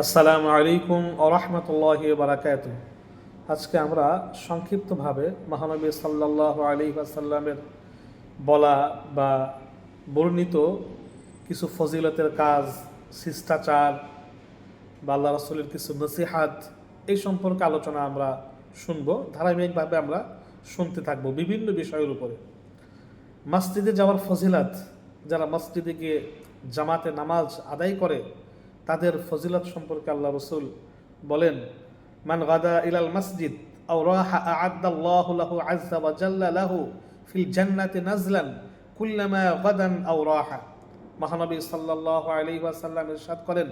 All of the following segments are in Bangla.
আসসালামু আলাইকুম ওয়া রাহমাতুল্লাহি ওয়া বারাকাতুহু। আজকে আমরা সংক্ষিপ্তভাবে মহানবী সাল্লাল্লাহু আলাইহি ওয়াসাল্লামের বলা বা বর্ণিত কিছু ফজিলতের কাজ, শিষ্টাচার বা আল্লাহ রাসূলের কিছু নসিহাত এই সম্পর্কে আলোচনা আমরা শুনব। ধারাবাহিকভাবে আমরা শুনতে থাকব বিভিন্ন বিষয়ের উপরে। মসজিদে যাওয়ার ফজিলত, যারা মসজিদে গিয়ে জামাতে নামাজ আদায় করে তাদের ফজিলত সম্পর্কে আল্লাহ রসুল বলেন, মান গাদা ইলাল মসজিদ আও রাহা আ'আদাল্লাহু লাহু আযজা ওয়া জাল্লা লাহু ফিল জান্নাতি নাজলান কুল্লামা গাদান আও রাহা। মহানবী সাল্লাল্লাহু আলাইহি ওয়াসাল্লাম ইরশাদ করেন,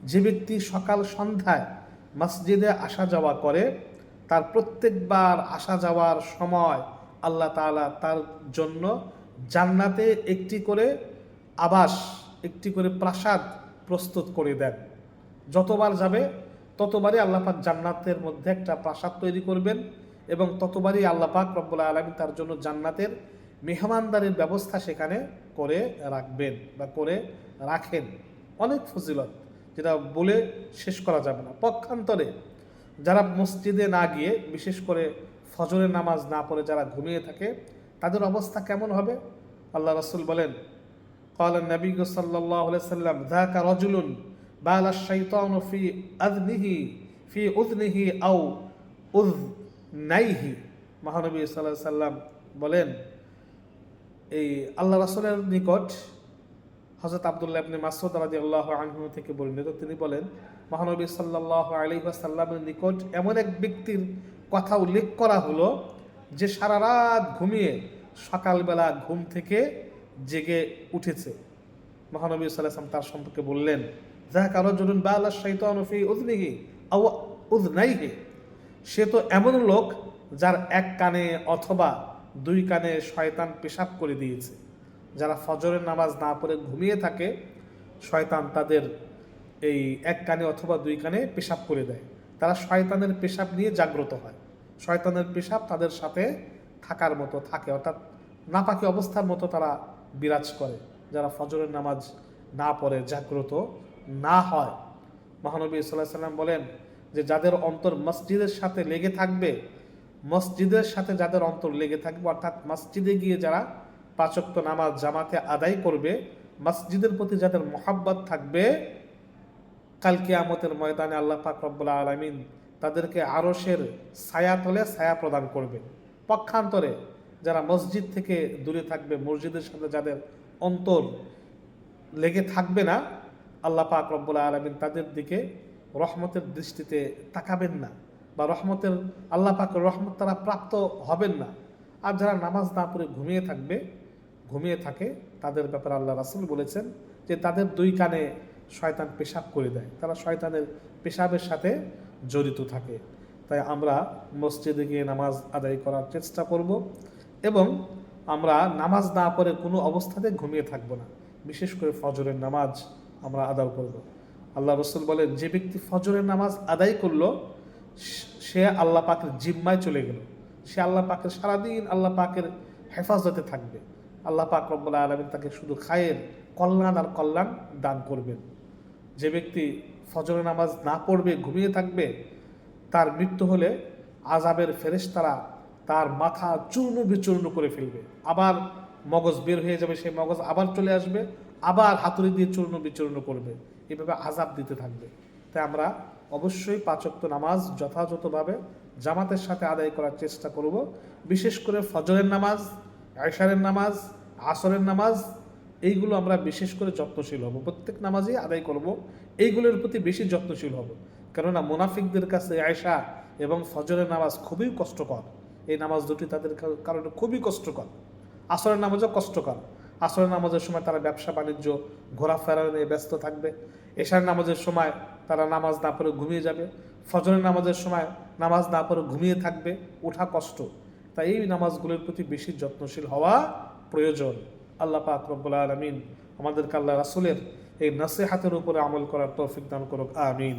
যে ব্যক্তি সকাল সন্ধ্যায় মসজিদে আসা যাওয়া করে তার প্রত্যেকবার আসা যাওয়ার সময় আল্লাহ তাআলা তার জন্য জান্নাতে একটি করে আবাস, একটি করে প্রাসাদ প্রস্তুত করে দেন। যতবার যাবে ততবারই আল্লাহ পাক জান্নাতের মধ্যে একটা প্রাসাদ তৈরি করবেন এবং ততবারই আল্লাহ পাক রব্বুল আলামিন তার জন্য জান্নাতের মেহমানদারির ব্যবস্থা সেখানে করে রাখবেন বা করে রাখেন। অনেক ফজিলত যেটা বলে শেষ করা যাবে না। পক্ষান্তরে যারা মসজিদে না গিয়ে, বিশেষ করে ফজরের নামাজ না পড়ে যারা ঘুমিয়ে থাকে, তাদের অবস্থা কেমন হবে? আল্লাহ রাসূল বলেন, قال النبي صلى الله عليه وسلم ذاك رجل بال الشيطان في أذنه أو أذنيه। মহানবী সাল্লাল্লাহু আলাইহি সাল্লাম বলেন, এই আল্লাহ রাসূলের নিকট হযরত আব্দুল্লাহ ইবনে মাসউদ রাদিয়াল্লাহু আনহু থেকে বর্ণিত, তিনি বলেন, মহানবী সাল্লাল্লাহু আলাইহি ওয়াসাল্লামের নিকট এমন এক ব্যক্তির কথা উল্লেখ করা হলো যে সারা রাত ঘুমিয়ে সকালবেলা ঘুম থেকে জেগে উঠেছে। মহানবী সাল্লাল্লাহু আলাইহি ওয়াসাল্লাম তার সম্পর্কে বললেন, যাকা রাজুলুন বালা শাইতানু ফি উযনিহি আও উযনাইহি। সে তো এমন লোক যার এক কানে অথবা দুই কানে শয়তান পেশাব করে দিয়েছে। যারা ফজরের নামাজ না পড়ে ঘুমিয়ে থাকে, শয়তান তাদের এই এক কানে অথবা দুই কানে পেশাব করে দেয়। তারা শয়তানের পেশাব নিয়ে জাগ্রত হয়। শয়তানের পেশাব তাদের সাথে থাকার মতো থাকে, অর্থাৎ নাপাকি অবস্থার মতো তারা বিরাজ করে যারা ফজরের নামাজ না পড়ে, জাগ্রত না হয়। মহানবী সাল্লাল্লাহু আলাইহি ওয়াসাল্লাম বলেন যে যাদের অন্তর মসজিদের সাথে লেগে থাকবে, মসজিদের সাথে যাদের অন্তর লেগে থাকবে, অর্থাৎ মসজিদে গিয়ে যারা পাঁচ ওয়াক্ত নামাজ জামাতে আদায় করবে, মসজিদের প্রতি যাদের মহব্বত থাকবে, কাল কিয়ামতের ময়দানে আল্লাহ পাক রব্বুল আলামিন তাদেরকে আরশের ছায়া তলে ছায়া প্রদান করবে। পক্ষান্তরে যারা মসজিদ থেকে দূরে থাকবে, মসজিদের সাথে যাদের অন্তর লেগে থাকবে না, আল্লাহ পাক রব্বুল আলামিন তাদের দিকে রহমতের দৃষ্টিতে তাকাবেন না বা রহমতের আল্লাহ পাকের রহমত তারা প্রাপ্ত হবেন না। আর যারা নামাজ না পড়ে ঘুমিয়ে থাকে তাদের ব্যাপারে আল্লাহ রাসূল বলেছেন যে তাদের দুই কানে শয়তান পেশাব করে দেয়, তারা শয়তানের পেশাবের সাথে জড়িত থাকে। তাই আমরা মসজিদে গিয়ে নামাজ আদায় করার চেষ্টা করব এবং আমরা নামাজ না পড়ে কোনো অবস্থাতে ঘুমিয়ে থাকবো না। বিশেষ করে ফজরের নামাজ আমরা আদায় করব। আল্লাহ রাসূল বলেন, যে ব্যক্তি ফজরের নামাজ আদায় করলো সে আল্লাহ পাকের জিম্মায় চলে গেল। সে আল্লাহ পাকের সারাদিন আল্লাহ পাকের হেফাজতে থাকবে। আল্লাহ পাক রব্বুল আলামিন তাকে শুধু খায়ের, কল্যাণ আর কল্যাণ দান করবেন। যে ব্যক্তি ফজরের নামাজ না পড়বে, ঘুমিয়ে থাকবে, তার মৃত্যু হলে আযাবের ফেরেশতারা তার মাথা চূর্ণ বিচূর্ণ করে ফেলবে। আবার মগজ বের হয়ে যাবে, সেই মগজ আবার চলে আসবে, আবার হাতুড়ি দিয়ে চূর্ণ বিচূর্ণ করবে, এভাবে আযাব দিতে থাকবে। তাই আমরা অবশ্যই পাঁচ ওয়াক্ত নামাজ যথাযথভাবে জামাতের সাথে আদায় করার চেষ্টা করব। বিশেষ করে ফজরের নামাজ, এশারের নামাজ, আসরের নামাজ, এইগুলো আমরা বিশেষ করে যত্নশীল হব। প্রত্যেক নামাজই আদায় করব, এইগুলোর প্রতি বেশি যত্নশীল হব। কেননা মুনাফিকদের কাছে আয়েশা এবং ফজরের নামাজ খুবই কষ্টকর। এই নামাজ দুটি তাদের কারণে খুবই কষ্টকর। আসরের নামাজও কষ্টকর। আসরের নামাজের সময় তারা ব্যবসা বাণিজ্য, ঘোরাফেরা নিয়ে ব্যস্ত থাকবে। এশার নামাজের সময় তারা নামাজ না পড়ে ঘুমিয়ে যাবে। ফজরের নামাজের সময় নামাজ না পড়ে ঘুমিয়ে থাকবে, ওঠা কষ্ট। তাই এই নামাজগুলোর প্রতি বেশি যত্নশীল হওয়া প্রয়োজন। আল্লাহ পাক রব্বুল আলামিন আমাদেরকে আল্লাহ রাসূলের এই নসিহতের উপরে আমল করার তৌফিক দান করুক। আমিন।